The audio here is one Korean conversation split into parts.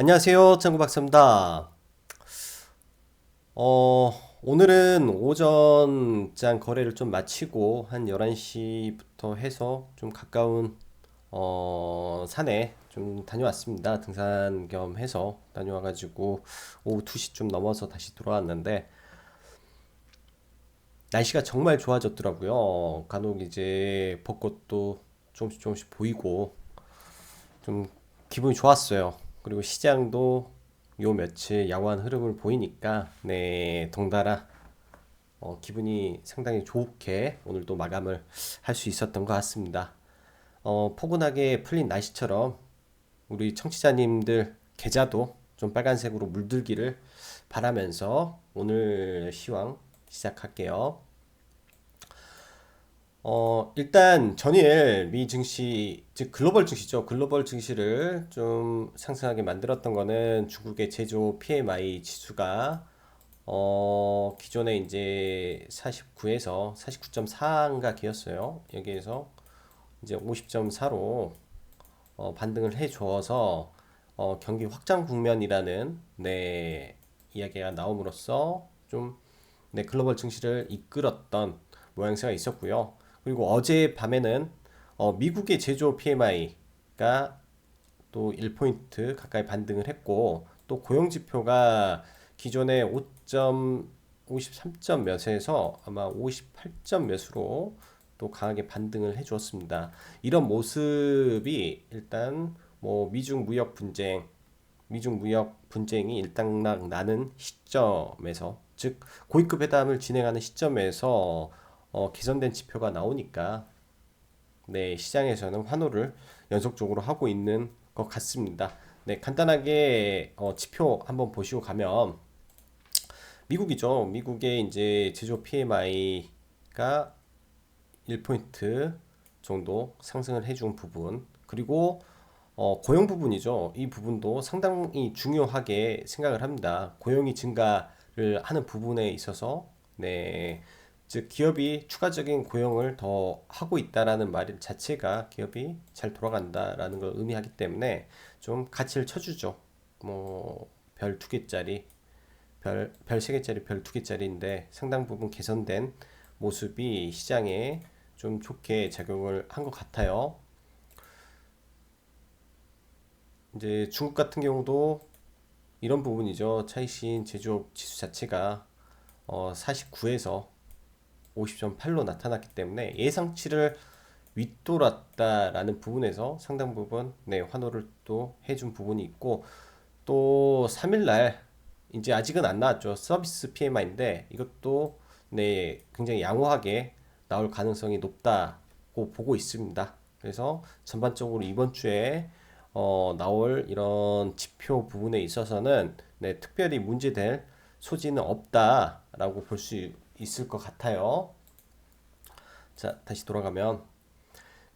안녕하세요. 짱구박사입니다. 오늘은 오전장 거래를 좀 마치고 한 11시부터 해서 좀 가까운 산에 좀 다녀왔습니다. 등산 겸 해서 다녀와가지고 오후 2시 좀 넘어서 다시 돌아왔는데 날씨가 정말 좋아졌더라고요. 간혹 이제 벚꽃도 조금씩 조금씩 보이고 좀 기분이 좋았어요. 그리고 시장도 요 며칠 양호한 흐름을 보이니까 네 덩달아 기분이 상당히 좋게 오늘도 마감을 할 수 있었던 것 같습니다. 포근하게 풀린 날씨처럼 우리 청취자님들 계좌도 좀 빨간색으로 물들기를 바라면서 오늘 시황 시작할게요. 일단 전일 미 증시, 즉 글로벌 증시죠. 글로벌 증시를 좀 상승하게 만들었던 거는 중국의 제조 PMI 지수가 기존에 이제 49에서 49.4인가 기였어요. 여기에서 이제 50.4로 반등을 해줘서 경기 확장 국면이라는 네 이야기가 나옴으로써 좀 네, 글로벌 증시를 이끌었던 모양새가 있었고요. 그리고 어제 밤에는 미국의 제조 PMI가 또 1포인트 가까이 반등을 했고 또 고용 지표가 기존에 5.53점 몇에서 아마 58점 몇으로 또 강하게 반등을 해 주었습니다. 이런 모습이 일단 뭐 미중 무역 분쟁이 일단락 나는 시점에서 즉 고위급 회담을 진행하는 시점에서 개선된 지표가 나오니까 네, 시장에서는 환호를 연속적으로 하고 있는 것 같습니다. 네, 간단하게 지표 한번 보시고 가면 미국이죠. 미국의 이제 제조 PMI가 1포인트 정도 상승을 해준 부분 그리고 고용 부분이죠. 이 부분도 상당히 중요하게 생각을 합니다. 고용이 증가를 하는 부분에 있어서 네, 즉 기업이 추가적인 고용을 더 하고 있다라는 말 자체가 기업이 잘 돌아간다라는 걸 의미하기 때문에 좀 가치를 쳐주죠. 뭐 별 두 개짜리 별 세 개짜리 별 두 개짜리인데 상당 부분 개선된 모습이 시장에 좀 좋게 작용을 한 것 같아요. 이제 중국 같은 경우도 이런 부분이죠. 차이신 제조업 지수 자체가 49에서 50.8로 나타났기 때문에 예상치를 윗돌았다라는 부분에서 상당 부분 네, 환호를 또 해준 부분이 있고 또 3일날 이제 아직은 안 나왔죠. 서비스 PMI인데 이것도 네, 굉장히 양호하게 나올 가능성이 높다고 보고 있습니다. 그래서 전반적으로 이번 주에 나올 이런 지표 부분에 있어서는 네, 특별히 문제될 소지는 없다라고 볼 수 있을 것 같아요. 자, 다시 돌아가면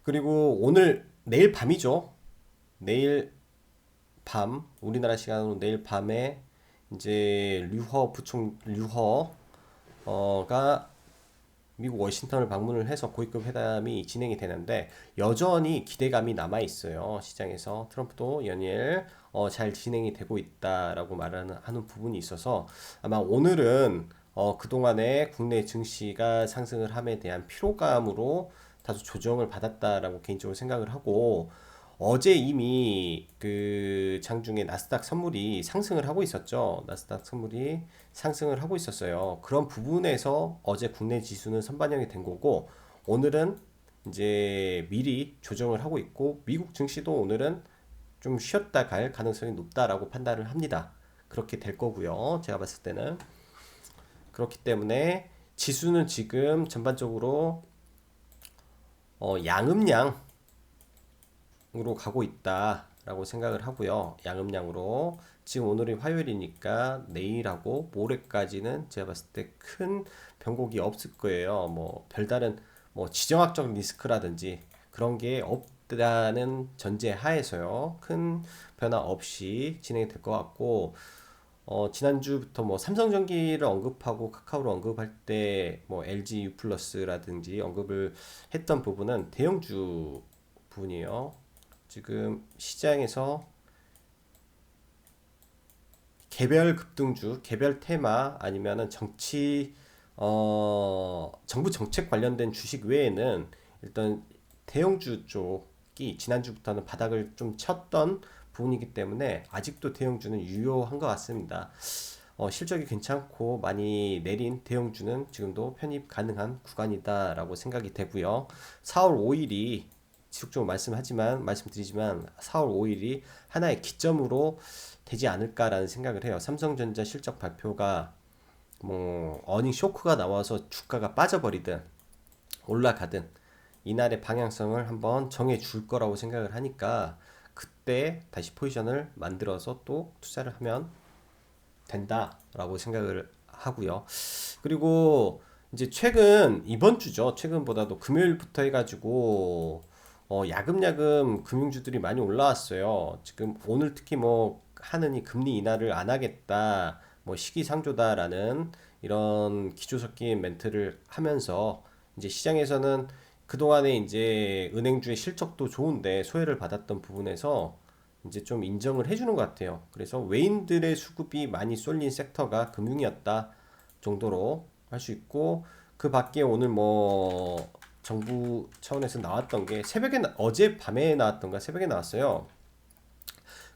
그리고 오늘 내일 밤이죠. 내일 밤 우리나라 시간으로 내일 밤에 이제 류허가 미국 워싱턴을 방문을 해서 고위급 회담이 진행이 되는데 여전히 기대감이 남아 있어요. 시장에서 트럼프도 연일 잘 진행이 되고 있다라고 하는 부분이 있어서 아마 오늘은 그동안에 국내 증시가 상승을 함에 대한 피로감으로 다소 조정을 받았다라고 개인적으로 생각을 하고 어제 이미 그 장중에 나스닥 선물이 상승을 하고 있었죠. 나스닥 선물이 상승을 하고 있었어요. 그런 부분에서 어제 국내 지수는 선반영이 된 거고 오늘은 이제 미리 조정을 하고 있고 미국 증시도 오늘은 좀 쉬었다 갈 가능성이 높다라고 판단을 합니다. 그렇게 될 거고요. 제가 봤을 때는 그렇기 때문에 지수는 지금 전반적으로 양음양 으로 가고 있다라고 생각을 하고요. 양음양으로 지금 오늘이 화요일이니까 내일하고 모레까지는 제가 봤을 때 큰 변곡이 없을 거예요. 뭐 별다른 뭐 지정학적 리스크라든지 그런 게 없다는 전제 하에서요. 큰 변화 없이 진행이 될 것 같고 지난주부터 뭐 삼성전기를 언급하고 카카오를 언급할 때 뭐 LG U 플러스라든지 언급을 했던 부분은 대형주 부분이에요. 지금 시장에서 개별 급등주, 개별 테마 아니면은 정부 정책 관련된 주식 외에는 일단 대형주 쪽이 지난주부터는 바닥을 좀 쳤던 부분이기 때문에 아직도 대형주는 유효한 것 같습니다. 실적이 괜찮고 많이 내린 대형주는 지금도 편입 가능한 구간이다라고 생각이 되고요. 4월 5일이 지속적으로 말씀드리지만 4월 5일이 하나의 기점으로 되지 않을까라는 생각을 해요. 삼성전자 실적 발표가 뭐 어닝 쇼크가 나와서 주가가 빠져버리든 올라가든 이날의 방향성을 한번 정해 줄 거라고 생각을 하니까 그때 다시 포지션을 만들어서 또 투자를 하면 된다라고 생각을 하고요. 그리고 이제 이번 주죠. 최근보다도 금요일부터 해가지고 야금야금 금융주들이 많이 올라왔어요. 지금 오늘 특히 뭐 하느니 금리 인하를 안 하겠다, 뭐 시기상조다라는 이런 기조 섞인 멘트를 하면서 이제 시장에서는 그동안에 이제 은행주의 실적도 좋은데 소외를 받았던 부분에서 이제 좀 인정을 해주는 것 같아요. 그래서 외인들의 수급이 많이 쏠린 섹터가 금융이었다 정도로 할 수 있고, 그 밖에 오늘 뭐 정부 차원에서 나왔던 게 어제 밤에 나왔던가 새벽에 나왔어요.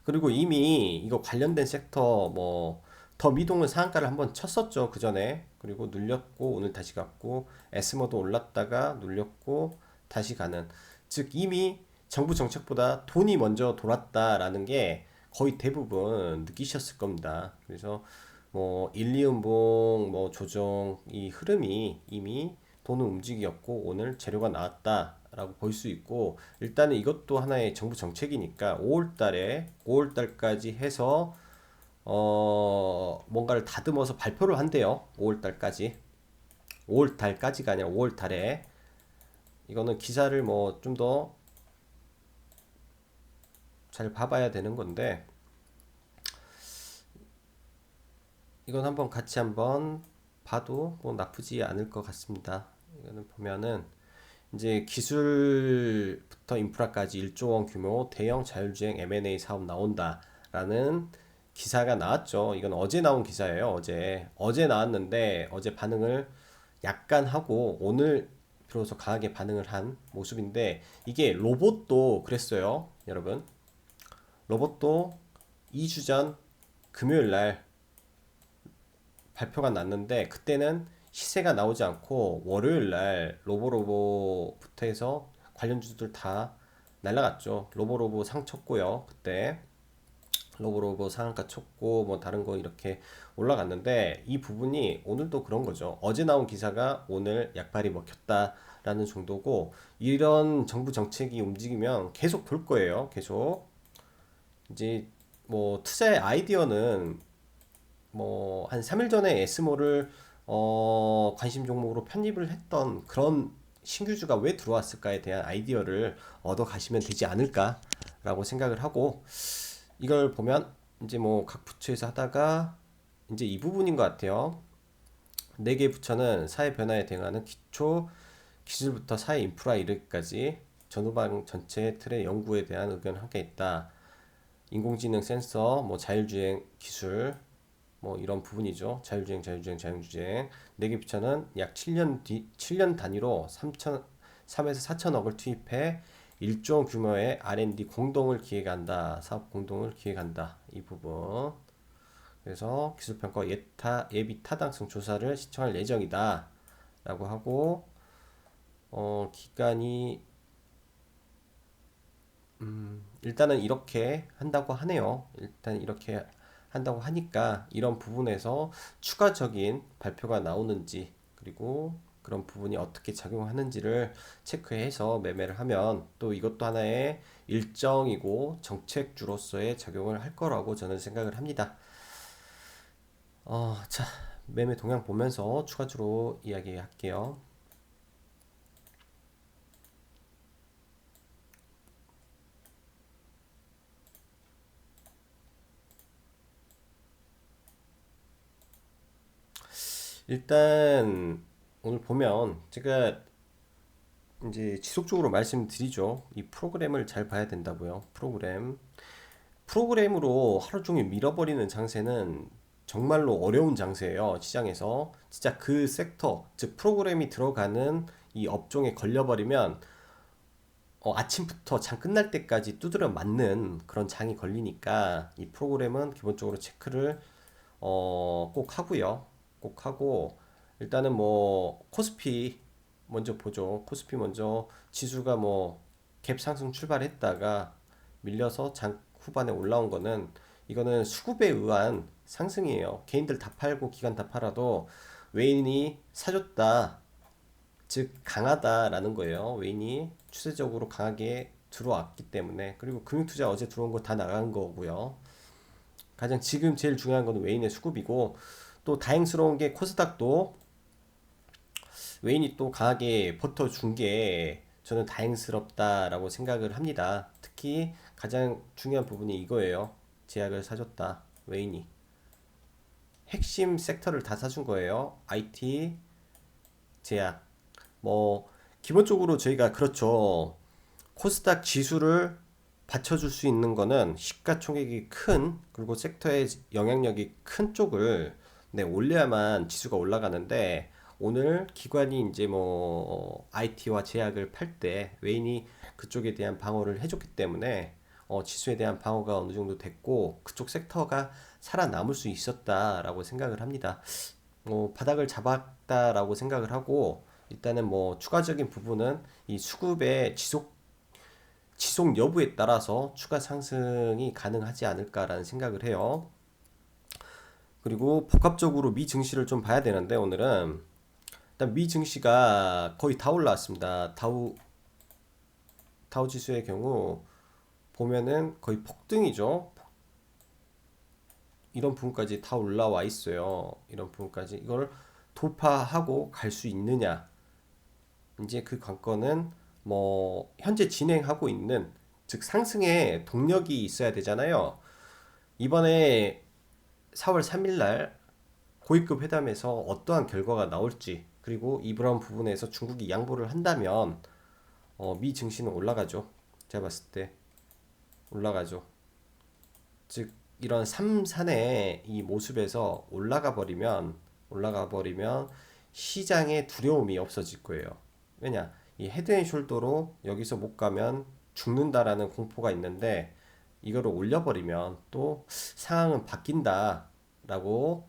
그리고 이미 이거 관련된 섹터 뭐 더 미동은 상한가를 한번 쳤었죠, 그 전에. 그리고 눌렸고 오늘 다시 갔고, 에스모도 올랐다가 눌렸고 다시 가는, 즉 이미 정부 정책보다 돈이 먼저 돌았다라는 게 거의 대부분 느끼셨을 겁니다. 그래서 뭐 1, 2음봉 뭐 조정 이 흐름이 이미 돈을 움직였고 오늘 재료가 나왔다라고 볼 수 있고, 일단은 이것도 하나의 정부 정책이니까 5월 달까지 해서 뭔가를 다듬어서 발표를 한대요. 5월 달까지. 5월 달까지가 아니라 5월 달에. 이거는 기사를 뭐 좀 더 잘 봐봐야 되는 건데, 이건 한번 봐도 뭐 나쁘지 않을 것 같습니다. 이거는 보면은 이제 기술부터 인프라까지 1조 원 규모 대형 자율주행 M&A 사업 나온다라는 기사가 나왔죠. 이건 어제 나온 기사예요. 어제 나왔는데 어제 반응을 약간 하고 오늘 비로소 강하게 반응을 한 모습인데, 이게 로봇도 그랬어요. 여러분, 로봇도 2주 전 금요일 날 발표가 났는데 그때는 시세가 나오지 않고 월요일 날 로보로보부터 해서 관련주들 다 날라갔죠. 로보로보 상 쳤고요. 그때 로보로보 상한가 쳤고 뭐 다른 거 이렇게 올라갔는데, 이 부분이 오늘도 그런 거죠. 어제 나온 기사가 오늘 약발이 먹혔다라는 정도고, 이런 정부 정책이 움직이면 계속 돌 거예요. 계속 이제 뭐 투자의 아이디어는 뭐 한 3일 전에 에스모를 관심 종목으로 편입을 했던 그런 신규주가 왜 들어왔을까에 대한 아이디어를 얻어 가시면 되지 않을까라고 생각을 하고, 이걸 보면 이제 뭐 각 부처에서 하다가 이제 이 부분인 것 같아요. 4개 부처는 사회 변화에 대응하는 기초 기술부터 사회 인프라 이르기까지 전후방 전체 틀의 연구에 대한 의견을 함께 있다. 인공지능 센서, 뭐 자율주행 기술, 뭐 이런 부분이죠. 자율주행. 4개 부처는 약 7년 단위로 3에서 4천억을 투입해 1조 규모의 R&D 공동을 기획한다. 사업 공동을 기획한다. 이 부분. 그래서 기술평가 예비 타당성 조사를 신청할 예정이다. 라고 하고, 기간이, 일단은 이렇게 한다고 하네요. 일단 이렇게 한다고 하니까 이런 부분에서 추가적인 발표가 나오는지, 그리고 그런 부분이 어떻게 작용하는지를 체크해서 매매를 하면 또 이것도 하나의 일정이고 정책주로서의 작용을 할 거라고 저는 생각을 합니다. 자, 매매 동향 보면서 추가적으로 이야기할게요. 일단 오늘 보면 제가 이제 지속적으로 말씀드리죠. 이 프로그램을 잘 봐야 된다고요. 프로그램으로 하루 종일 밀어버리는 장세는 정말로 어려운 장세예요. 시장에서 진짜 그 섹터, 즉 프로그램이 들어가는 이 업종에 걸려버리면 아침부터 장 끝날 때까지 두드려 맞는 그런 장이 걸리니까 이 프로그램은 기본적으로 체크를 꼭 하고요. 꼭 하고 일단은 뭐 코스피 먼저 보죠. 코스피 먼저 지수가 뭐 갭 상승 출발했다가 밀려서 장 후반에 올라온 거는 이거는 수급에 의한 상승이에요. 개인들 다 팔고 기관 다 팔아도 외인이 사줬다. 즉 강하다라는 거예요. 외인이 추세적으로 강하게 들어왔기 때문에. 그리고 금융투자 어제 들어온 거 다 나간 거고요. 가장 지금 제일 중요한 건 외인의 수급이고, 또 다행스러운 게 코스닥도 외인이 또 강하게 버텨준 게 저는 다행스럽다라고 생각을 합니다. 특히 가장 중요한 부분이 이거예요. 제약을 사줬다. 외인이. 핵심 섹터를 다 사준 거예요. IT, 제약. 뭐 기본적으로 저희가 그렇죠. 코스닥 지수를 받쳐줄 수 있는 거는 시가총액이 큰, 그리고 섹터의 영향력이 큰 쪽을 올려야만 지수가 올라가는데, 오늘 기관이 이제 뭐 IT와 제약을 팔 때 외인이 그쪽에 대한 방어를 해줬기 때문에 지수에 대한 방어가 어느 정도 됐고 그쪽 섹터가 살아남을 수 있었다라고 생각을 합니다. 뭐 바닥을 잡았다라고 생각을 하고, 일단은 뭐 추가적인 부분은 이 수급의 지속 여부에 따라서 추가 상승이 가능하지 않을까라는 생각을 해요. 그리고 복합적으로 미 증시를 좀 봐야 되는데, 오늘은 일단 미 증시가 거의 다 올라왔습니다. 다우 지수의 경우 보면은 거의 폭등이죠. 이런 부분까지 다 올라와 있어요. 이런 부분까지 이걸 돌파하고 갈 수 있느냐, 이제 그 관건은 뭐 현재 진행하고 있는, 즉 상승의 동력이 있어야 되잖아요. 이번에 4월 3일 날 고위급 회담에서 어떠한 결과가 나올지, 그리고 이러한 부분에서 중국이 양보를 한다면 미 증시는 올라가죠. 제가 봤을 때 올라가죠. 즉 이런 3산의 이 모습에서 올라가 버리면 시장의 두려움이 없어질 거예요. 왜냐? 이 헤드앤숄더로 여기서 못 가면 죽는다라는 공포가 있는데, 이거를 올려버리면 또 상황은 바뀐다라고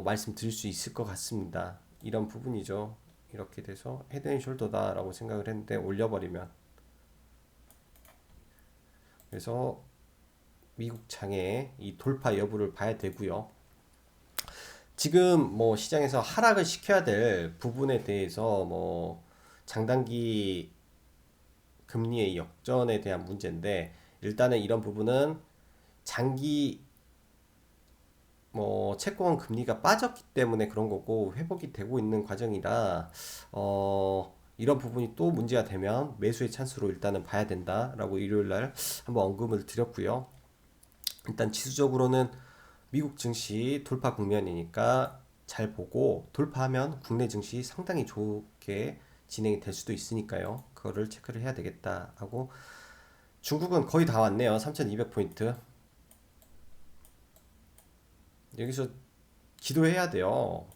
말씀드릴 수 있을 것 같습니다. 이런 부분이죠. 이렇게 돼서 헤드앤숄더다라고 생각을 했는데 올려버리면, 그래서 미국 장의 이 돌파 여부를 봐야 되고요. 지금 뭐 시장에서 하락을 시켜야 될 부분에 대해서 뭐 장단기 금리의 역전에 대한 문제인데, 일단은 이런 부분은 장기 뭐 채권 금리가 빠졌기 때문에 그런 거고 회복이 되고 있는 과정이라 이런 부분이 또 문제가 되면 매수의 찬스로 일단은 봐야 된다라고 일요일 날 한번 언급을 드렸고요. 일단 지수적으로는 미국 증시 돌파 국면이니까 잘 보고, 돌파하면 국내 증시 상당히 좋게 진행이 될 수도 있으니까요. 그거를 체크를 해야 되겠다 하고, 중국은 거의 다 왔네요. 3200포인트. 여기서 기도해야 돼요.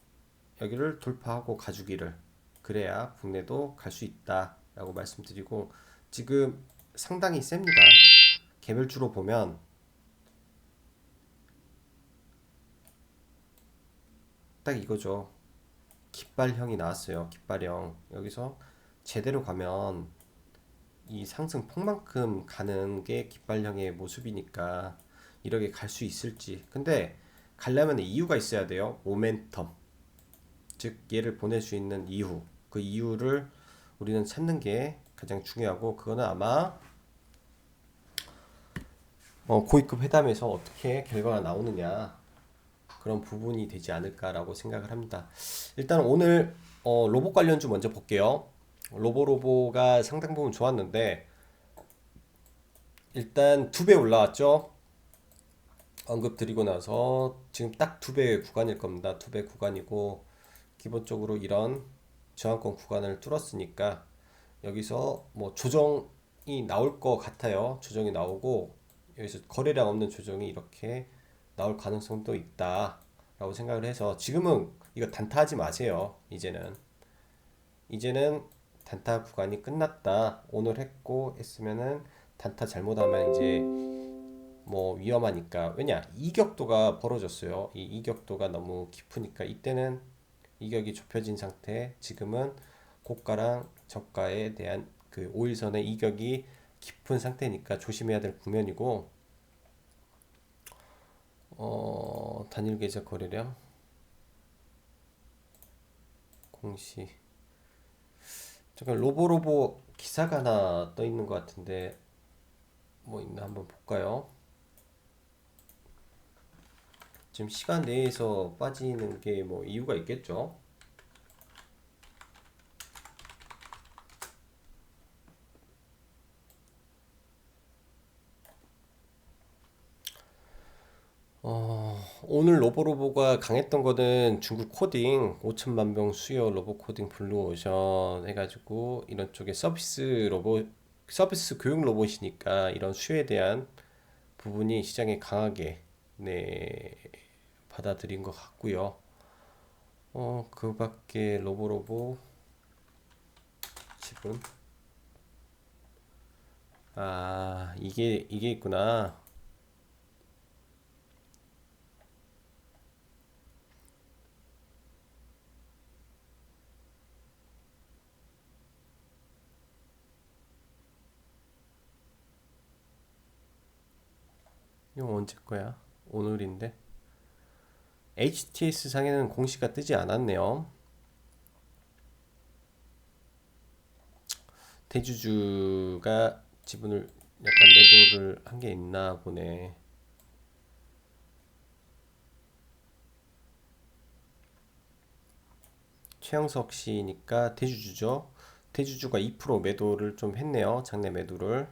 여기를 돌파하고 가주기를. 그래야 국내도 갈 수 있다라고 말씀드리고, 지금 상당히 셉니다. 개별주로 보면 딱 이거죠. 깃발형이 나왔어요. 깃발형. 여기서 제대로 가면 이 상승 폭만큼 가는 게 깃발형의 모습이니까 이렇게 갈 수 있을지. 근데 가려면 이유가 있어야 돼요. 모멘텀. 즉 얘를 보낼 수 있는 이유. 그 이유를 우리는 찾는 게 가장 중요하고, 그거는 아마 고위급 회담에서 어떻게 결과가 나오느냐, 그런 부분이 되지 않을까라고 생각을 합니다. 일단 오늘 로봇 관련주 먼저 볼게요. 로보가 상당 부분 좋았는데 일단 2배 올라왔죠. 언급 드리고 나서 지금 딱 2배 구간일 겁니다. 2배 구간이고, 기본적으로 이런 저항권 구간을 뚫었으니까 여기서 뭐 조정이 나올 것 같아요. 조정이 나오고 여기서 거래량 없는 조정이 이렇게 나올 가능성도 있다라고 생각을 해서 지금은 이거 단타하지 마세요. 이제는 단타 구간이 끝났다. 오늘 했고 했으면은 단타 잘못하면 이제 뭐 위험하니까. 왜냐, 이격도가 벌어졌어요. 이 이격도가 너무 깊으니까 이때는 이격이 좁혀진 상태, 지금은 고가랑 저가에 대한 그 5일선의 이격이 깊은 상태니까 조심해야 될 국면이고, 단일 계좌 거래량 공시, 잠깐 로보로보 기사가 하나 떠 있는 것 같은데 뭐 있나 한번 볼까요? 지금 시간 내에서 빠지는 게 뭐 이유가 있겠죠? 오늘 로보로보가 강했던 거는 중국 코딩 5천만 병 수요 로보 코딩 블루오션 해가지고 이런 쪽에 서비스 교육 로봇이니까 이런 수요에 대한 부분이 시장에 강하게 네 받아들인 것 같고요. 그 밖에 로보로보 지분, 아 이게 있구나. 이거 언제 거야? 오늘인데 HTS 상에는 공시가 뜨지 않았네요. 대주주가 지분을 약간 매도를 한 게 있나 보네. 최영석 씨니까 대주주죠. 대주주가 2% 매도를 좀 했네요. 장내 매도를.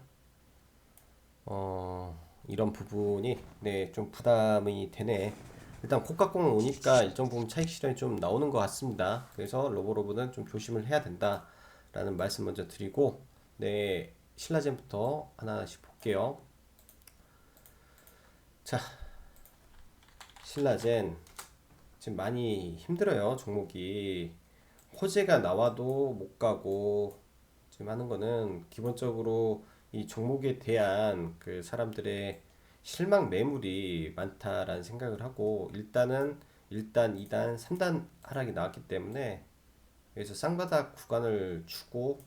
이런 부분이 네, 좀 부담이 되네. 일단 고가공을 오니까 일정 부분 차익 실현이 좀 나오는 것 같습니다. 그래서 로보로브는 좀 조심을 해야 된다라는 말씀 먼저 드리고, 네, 신라젠부터 하나씩 볼게요. 자, 신라젠 지금 많이 힘들어요. 종목이 호재가 나와도 못 가고 지금 하는 거는 기본적으로 이 종목에 대한 그 사람들의 실망 매물이 많다라는 생각을 하고, 일단은 1단, 2단, 3단 하락이 나왔기 때문에 여기서 쌍바닥 구간을 주고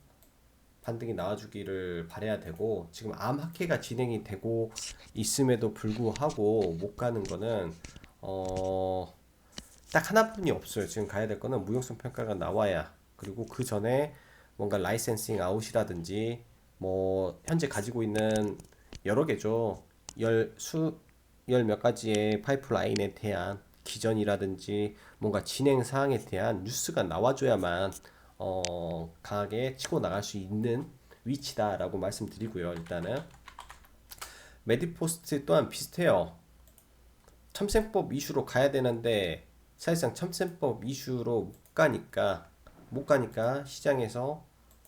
반등이 나와주기를 바라야 되고, 지금 암학회가 진행이 되고 있음에도 불구하고 못 가는 거는 딱 하나뿐이 없어요. 지금 가야 될 거는 무용성 평가가 나와야, 그리고 그 전에 뭔가 라이센싱 아웃이라든지 뭐 현재 가지고 있는 여러 개죠. 열 몇 가지의 파이프라인에 대한 기전이라든지 뭔가 진행 사항에 대한 뉴스가 나와줘야만 강하게 치고 나갈 수 있는 위치다라고 말씀드리고요. 일단은 메디포스트 또한 비슷해요. 첨생법 이슈로 가야 되는데 사실상 첨생법 이슈로 못 가니까 시장에서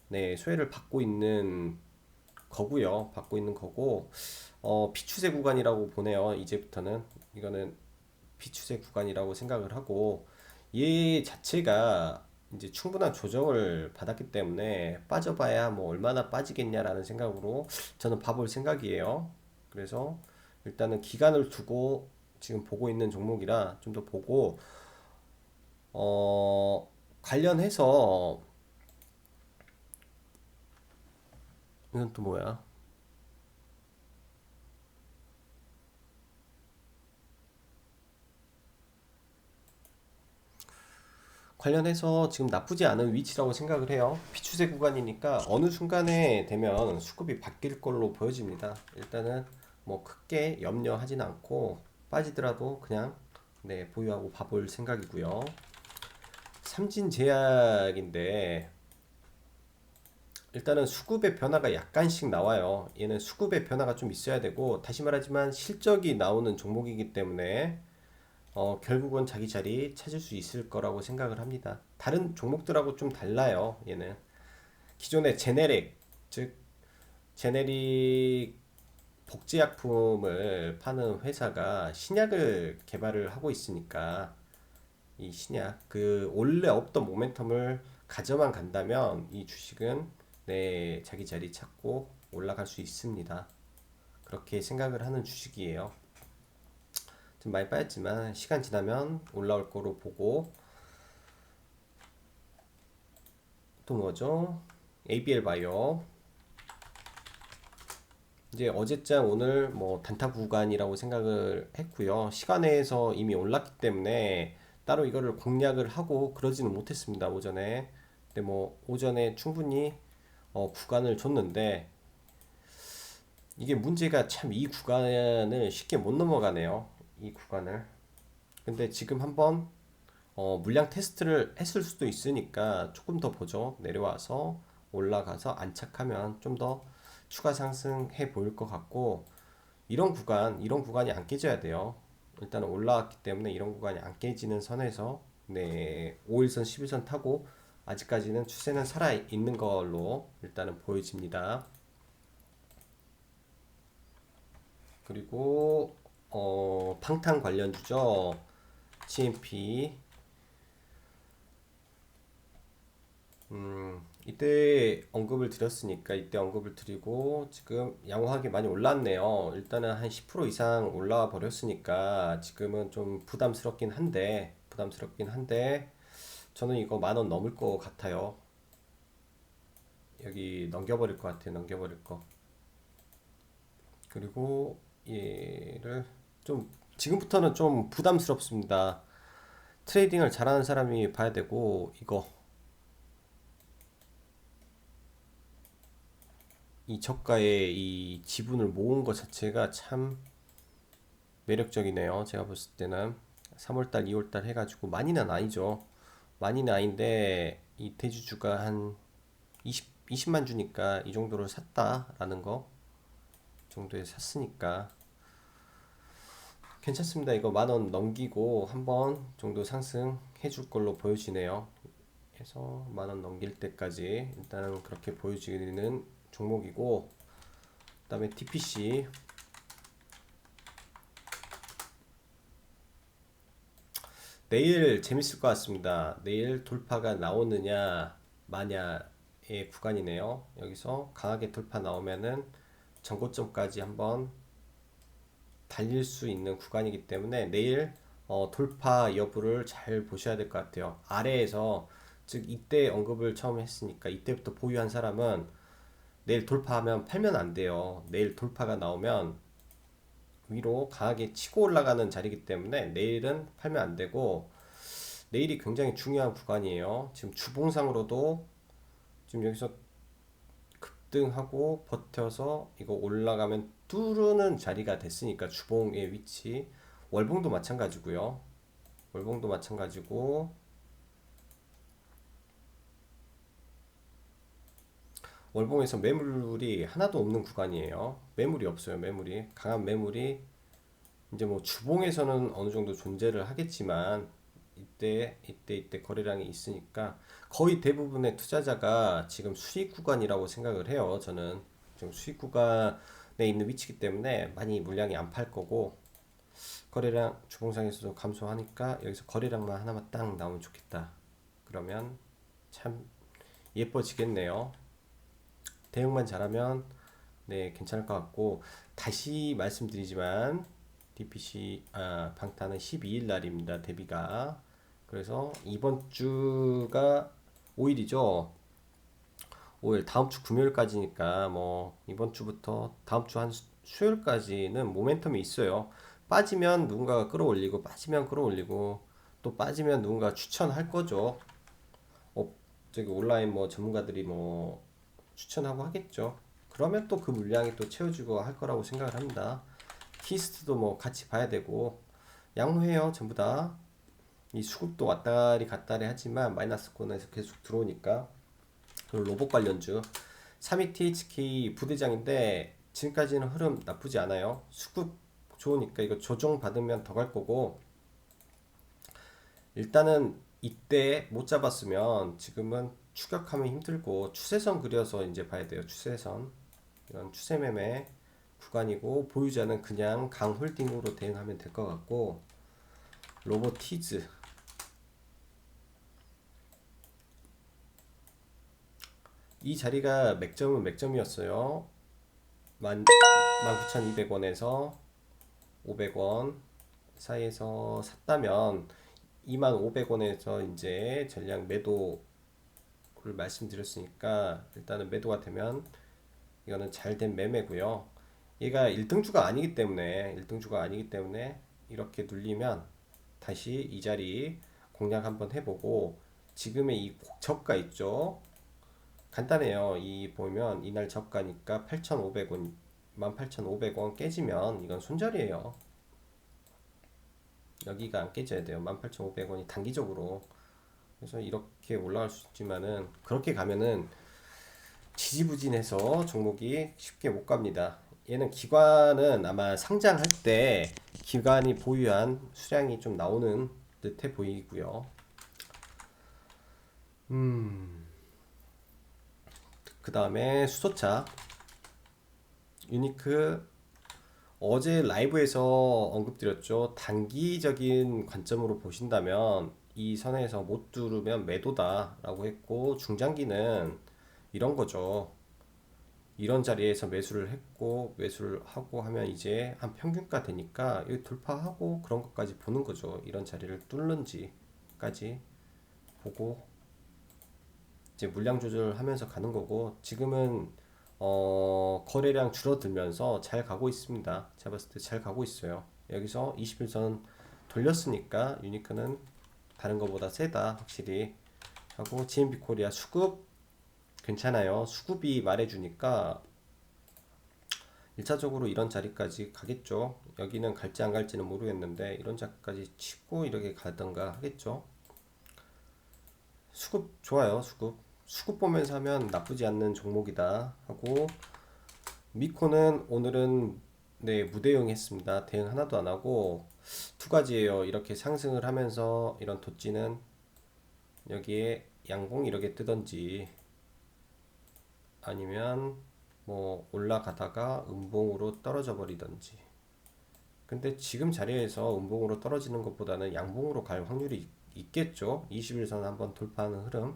네, 소외를 받고 있는 거고요. 받고 있는 거고, 비추세 구간이라고 보네요. 이제부터는 이거는 비추세 구간이라고 생각을 하고, 얘 자체가 이제 충분한 조정을 받았기 때문에 빠져봐야 뭐 얼마나 빠지겠냐라는 생각으로 저는 봐볼 생각이에요. 그래서 일단은 기간을 두고 지금 보고 있는 종목이라 좀 더 보고, 관련해서 이건 또 뭐야? 관련해서 지금 나쁘지 않은 위치라고 생각을 해요. 피추세 구간이니까 어느 순간에 되면 수급이 바뀔 걸로 보여집니다. 일단은 뭐 크게 염려하진 않고 빠지더라도 그냥 네, 보유하고 봐볼 생각이고요. 삼진제약인데 일단은 수급의 변화가 약간씩 나와요. 얘는 수급의 변화가 좀 있어야 되고, 다시 말하지만 실적이 나오는 종목이기 때문에 결국은 자기 자리 찾을 수 있을 거라고 생각을 합니다. 다른 종목들하고 좀 달라요. 얘는 기존의 제네릭, 즉 제네릭 복제약품을 파는 회사가 신약을 개발을 하고 있으니까 이 신약 그 원래 없던 모멘텀을 가져만 간다면 이 주식은 네 자기 자리 찾고 올라갈 수 있습니다. 그렇게 생각을 하는 주식이에요. 좀 많이 빠졌지만 시간 지나면 올라올 거로 보고. 또 뭐죠? ABL 바이오 이제 어제장 오늘 뭐 단타 구간이라고 생각을 했고요. 시간에서 이미 올랐기 때문에 따로 이거를 공략을 하고 그러지는 못했습니다. 오전에. 근데 뭐 오전에 충분히 구간을 줬는데 이게 문제가 참 이 구간을 쉽게 못 넘어가네요. 이 구간을. 근데 지금 한번 물량 테스트를 했을 수도 있으니까 조금 더 보죠. 내려와서 올라가서 안착하면 좀 더 추가 상승해 보일 것 같고, 이런 구간이 안 깨져야 돼요. 일단은 올라왔기 때문에 이런 구간이 안 깨지는 선에서 네 5일선 11선 타고 아직까지는 추세는 살아 있는 걸로 일단은 보여집니다. 그리고 방탄 관련주죠. CMP. 이때 언급을 드렸으니까 이때 언급을 드리고 지금 양호하게 많이 올랐네요. 일단은 한 10% 이상 올라와 버렸으니까 지금은 좀 부담스럽긴 한데 저는 이거 10,000원 넘을 것 같아요. 여기 넘겨버릴 것 같아요. 넘겨버릴 거. 그리고 얘를 좀 지금부터는 좀 부담스럽습니다. 트레이딩을 잘하는 사람이 봐야 되고 이 저가의 이 지분을 모은 것 자체가 참 매력적이네요. 제가 봤을 때는 3월달, 2월달 해가지고 많이는 아니죠. 많이는 아닌데 이 대주주가 한 20만 주니까 이 정도를 샀다라는 거 정도에 샀으니까 괜찮습니다. 이거 10,000원 넘기고 한 번 정도 상승해 줄 걸로 보여지네요. 그래서 10,000원 넘길 때까지 일단은 그렇게 보여지는 종목이고, 그 다음에 TPC 내일 재밌을 것 같습니다. 내일 돌파가 나오느냐 마냐의 구간이네요. 여기서 강하게 돌파 나오면은 전고점까지 한번 달릴 수 있는 구간이기 때문에 내일 돌파 여부를 잘 보셔야 될 것 같아요. 아래에서 즉 이때 언급을 처음 했으니까 이때부터 보유한 사람은 내일 돌파하면 팔면 안 돼요. 내일 돌파가 나오면 위로 강하게 치고 올라가는 자리이기 때문에 내일은 팔면 안 되고, 내일이 굉장히 중요한 구간이에요. 지금 주봉상으로도 지금 여기서 급등하고 버텨서 이거 올라가면 뚫는 자리가 됐으니까 주봉의 위치. 월봉도 마찬가지고요. 월봉도 마찬가지고 월봉에서 매물이 하나도 없는 구간이에요. 매물이 없어요. 매물이 강한 매물이 이제 뭐 주봉에서는 어느 정도 존재를 하겠지만 이때 거래량이 있으니까 거의 대부분의 투자자가 지금 수익 구간이라고 생각을 해요. 저는 지금 수익 구간에 있는 위치이기 때문에 많이 물량이 안 팔 거고, 거래량 주봉상에서도 감소하니까 여기서 거래량만 하나만 딱 나오면 좋겠다. 그러면 참 예뻐지겠네요. 대응만 잘하면 네 괜찮을 것 같고, 다시 말씀드리지만 DPC 방탄은 12일 날입니다. 대비가. 그래서 이번 주가 5일이죠. 5일 다음 주 금요일까지니까 뭐 이번 주부터 다음 주 한 수요일까지는 모멘텀이 있어요. 빠지면 누군가가 끌어올리고 빠지면 끌어올리고 또 빠지면 누군가 추천할 거죠. 저기 온라인 뭐 전문가들이 뭐 추천하고 하겠죠. 그러면 또 그 물량이 또 채워지고 할 거라고 생각을 합니다. 키스트도 뭐 같이 봐야 되고 양호해요. 전부 다. 이 수급도 왔다리 갔다리 하지만 마이너스권에서 계속 들어오니까. 그리고 로봇 관련주 32THK 부대장인데 지금까지는 흐름 나쁘지 않아요. 수급 좋으니까 이거 조정 받으면 더 갈 거고, 일단은 이때 못 잡았으면 지금은 추격하면 힘들고 추세선 그려서 이제 봐야 돼요. 추세선. 이런 추세 매매 구간이고 보유자는 그냥 강홀딩으로 대응하면 될 것 같고 로보티즈 이 자리가 맥점은 맥점이었어요. 19,200원에서 500원 사이에서 샀다면 2,500원에서 이제 전량 매도를 말씀드렸으니까 일단은 매도가 되면 이거는 잘된 매매고요. 얘가 1등주가 아니기 때문에 이렇게 눌리면 다시 이 자리 공략 한번 해보고 지금의 이 저가 있죠. 간단해요. 이 보면 이날 저가니까 8,500원 18,500원 깨지면 이건 손절이에요. 여기가 안 깨져야 돼요. 18,500원이 단기적으로. 그래서 이렇게 올라갈 수 있지만은 그렇게 가면은 지지부진해서 종목이 쉽게 못 갑니다. 얘는 기관은 아마 상장할 때 기관이 보유한 수량이 좀 나오는 듯해 보이고요. 그 다음에 수소차 유니크 어제 라이브에서 언급드렸죠. 단기적인 관점으로 보신다면 이 선에서 못 뚫으면 매도다 라고 했고 중장기는 이런 거죠. 이런 자리에서 매수를 했고 매수를 하고 하면 이제 한 평균가 되니까 여기 돌파하고 그런 것까지 보는 거죠. 이런 자리를 뚫는지까지 보고 이제 물량 조절하면서 가는 거고 지금은 거래량 줄어들면서 잘 가고 있습니다. 제가 봤을 때 잘 가고 있어요. 여기서 21선 돌렸으니까 유니크는 다른 거보다 세다 확실히 하고 GMB 코리아 수급 괜찮아요. 수급이 말해주니까 1차적으로 이런 자리까지 가겠죠. 여기는 갈지 안 갈지는 모르겠는데 이런 자리까지 치고 이렇게 가던가 하겠죠. 수급 좋아요. 수급 보면서 하면 나쁘지 않는 종목이다 하고 미코는 오늘은 네 무대응 했습니다. 대응 하나도 안 하고 두 가지예요. 이렇게 상승을 하면서 이런 도찌는 여기에 양봉 이렇게 뜨던지 아니면 뭐 올라가다가 음봉으로 떨어져 버리던지. 근데 지금 자리에서 음봉으로 떨어지는 것보다는 양봉으로 갈 확률이 있겠죠. 21선 한번 돌파하는 흐름.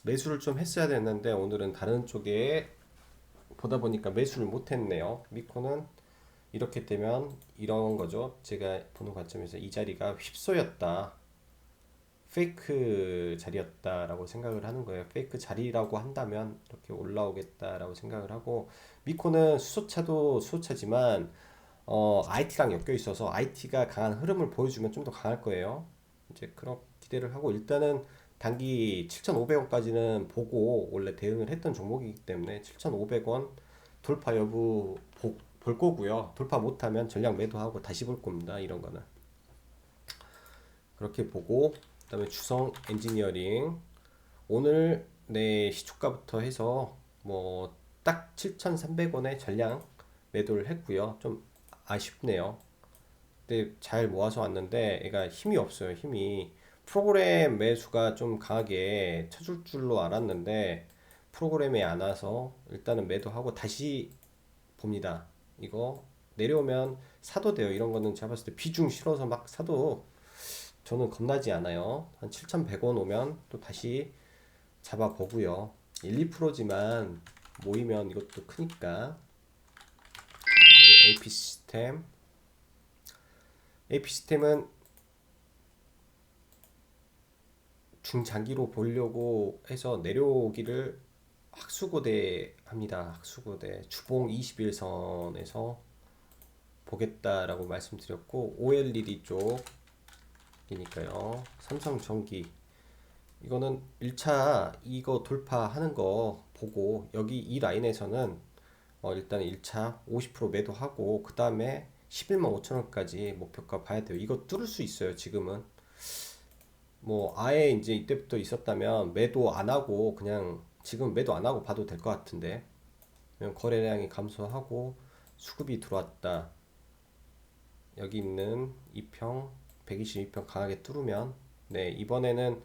매수를 좀 했어야 됐는데 오늘은 다른 쪽에 보다 보니까 매수를 못 했네요. 미코는 이렇게 되면 이런 거죠. 제가 보는 관점에서 이 자리가 휩소였다. 페이크 자리였다라고 생각을 하는 거예요. 페이크 자리라고 한다면 이렇게 올라오겠다라고 생각을 하고 미코는 수소차도 수소차지만 IT랑 엮여 있어서 IT가 강한 흐름을 보여주면 좀 더 강할 거예요. 이제 그런 기대를 하고 일단은 단기 7,500원까지는 보고 원래 대응을 했던 종목이기 때문에 7,500원 돌파 여부 볼 거고요. 돌파 못하면 전량 매도하고 다시 볼 겁니다. 이런 거는 그렇게 보고 그다음에 주성 엔지니어링 오늘 내 시초가부터 해서 뭐 딱 7,300원에 전량 매도를 했고요. 좀 아쉽네요. 근데 잘 모아서 왔는데 얘가 힘이 없어요. 힘이 프로그램 매수가 좀 강하게 쳐줄 줄로 알았는데 프로그램이 안 와서 일단은 매도하고 다시 봅니다. 이거 내려오면 사도 돼요. 이런 거는 제가 봤을 때 비중 실어서 막 사도 저는 겁나지 않아요. 한 7,100원 오면 또 다시 잡아보고요. 1, 2%지만 모이면 이것도 크니까. 그리고 AP 시스템. AP 시스템은 중장기로 보려고 해서 내려오기를 학수고대 합니다. 학수고대 주봉 21선에서 보겠다라고 말씀드렸고 OLED 쪽이니까요. 삼성전기 이거는 1차 이거 돌파하는 거 보고 여기 이 라인에서는 일단 1차 50% 매도하고 그 다음에 11만 5천원까지 목표가 봐야 돼요. 이거 뚫을 수 있어요. 지금은 뭐 아예 이제 이때부터 있었다면 매도 안 하고 그냥 지금 매도 안 하고 봐도 될 것 같은데 그냥 거래량이 감소하고 수급이 들어왔다. 여기 있는 2평 122평 강하게 뚫으면 네 이번에는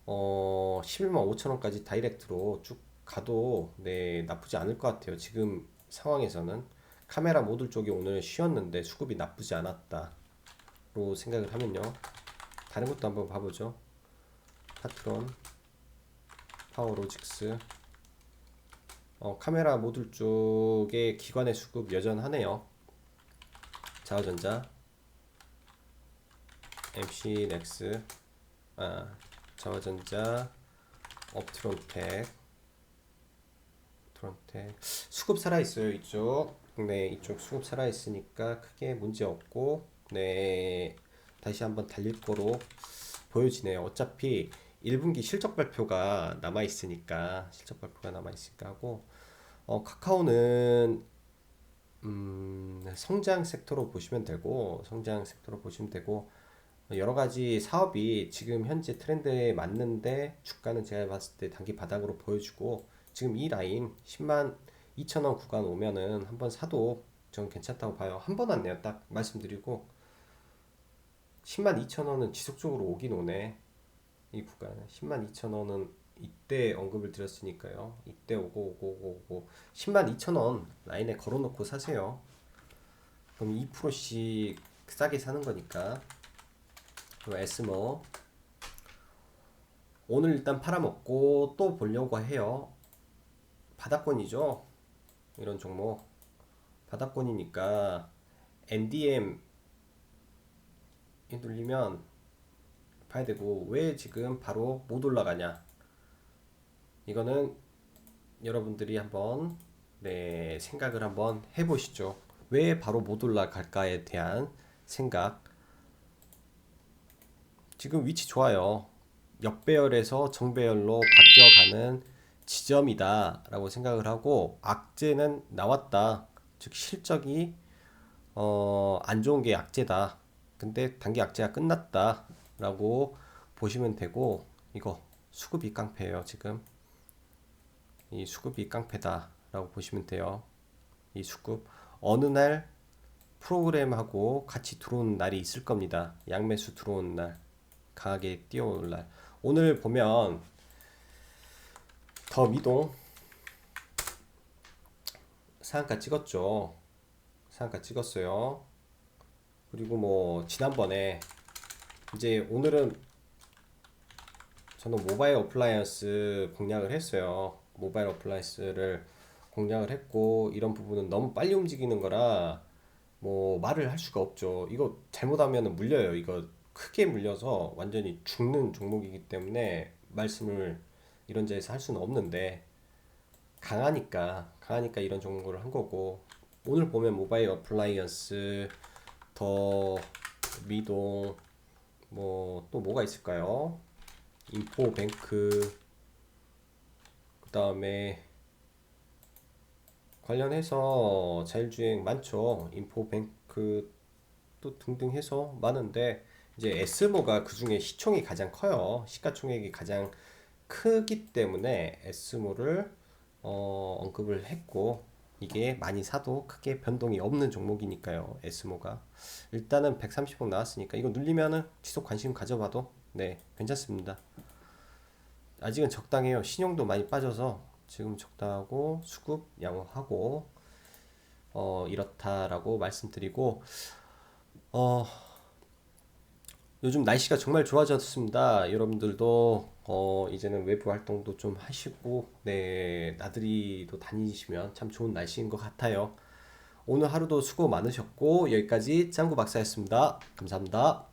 11만 5천원까지 다이렉트로 쭉 가도 네, 나쁘지 않을 것 같아요. 지금 상황에서는 카메라 모듈 쪽이 오늘 쉬었는데 수급이 나쁘지 않았다로 생각을 하면요. 다른 것도 한번 봐보죠. 파트론, 파워로직스, 카메라 모듈 쪽에 기관의 수급 여전하네요. 자화전자, MC넥스, 자화전자, 업트론텍, 수급 살아있어요. 이쪽. 네, 이쪽 수급 살아있으니까 크게 문제 없고, 네, 다시 한번 달릴 거로 보여지네요. 어차피 1분기 실적 발표가 남아있으니까 하고, 카카오는 성장 섹터로 보시면 되고, 여러 가지 사업이 지금 현재 트렌드에 맞는데 주가는 제가 봤을 때 단기 바닥으로 보여주고, 지금 이 라인 10만 2천 원 구간 오면은 한번 사도 저는 괜찮다고 봐요. 한 번 왔네요. 딱 말씀드리고 10만 2천 원은 지속적으로 오긴 오네. 이 구간 10만 2천 원은 이때 언급을 드렸으니까요. 이때 오고 10만 2천 원 라인에 걸어놓고 사세요. 그럼 2%씩 싸게 사는 거니까. 그리고 에스모 오늘 일단 팔아먹고 또 보려고 해요. 바닥권이죠. 이런 종목 바닥권이니까 NDM 눌리면 봐야 되고, 왜 지금 바로 못 올라가냐, 이거는 여러분들이 한번 네, 생각을 한번 해보시죠. 왜 바로 못 올라갈까에 대한 생각. 지금 위치 좋아요. 역배열에서 정배열로 바뀌어가는 지점이다 라고 생각을 하고, 악재는 나왔다. 즉 실적이 안 좋은 게 악재다. 근데 단기 악재가 끝났다 라고 보시면 되고, 이거 수급이 깡패예요. 지금 이 수급이 깡패다 라고 보시면 돼요. 이 수급 어느 날 프로그램하고 같이 들어오는 날이 있을 겁니다. 양매수 들어오는 날, 강하게 뛰어오는 날. 오늘 보면 더 미동 상한가 찍었죠. 상한가 찍었어요. 그리고 뭐 지난번에 이제 오늘은 저는 모바일 어플라이언스 공략을 했어요. 모바일 어플라이언스를 공략을 했고, 이런 부분은 너무 빨리 움직이는 거라 뭐 말을 할 수가 없죠. 이거 잘못하면 물려요. 이거 크게 물려서 완전히 죽는 종목이기 때문에 말씀을 이런 자리에서 할 수는 없는데, 강하니까 이런 종목을 한 거고. 오늘 보면 모바일 어플라이언스, 더 미동, 뭐 또 뭐가 있을까요? 인포뱅크, 그 다음에 관련해서 자율주행 많죠. 인포뱅크 또 등등 해서 많은데, 이제 에스모가 그 중에 시총이 가장 커요. 시가총액이 가장 크기 때문에 에스모를 언급을 했고, 이게 많이 사도 크게 변동이 없는 종목이니까요. 에스모가 일단은 130억 나왔으니까 이거 눌리면은 지속 관심 가져봐도 네, 괜찮습니다. 아직은 적당해요. 신용도 많이 빠져서 지금 적당하고 수급 양호하고 이렇다라고 말씀드리고, 어, 요즘 날씨가 정말 좋아졌습니다. 여러분들도 이제는 외부 활동도 좀 하시고, 네, 나들이도 다니시면 참 좋은 날씨인 것 같아요. 오늘 하루도 수고 많으셨고, 여기까지 짱구 박사였습니다. 감사합니다.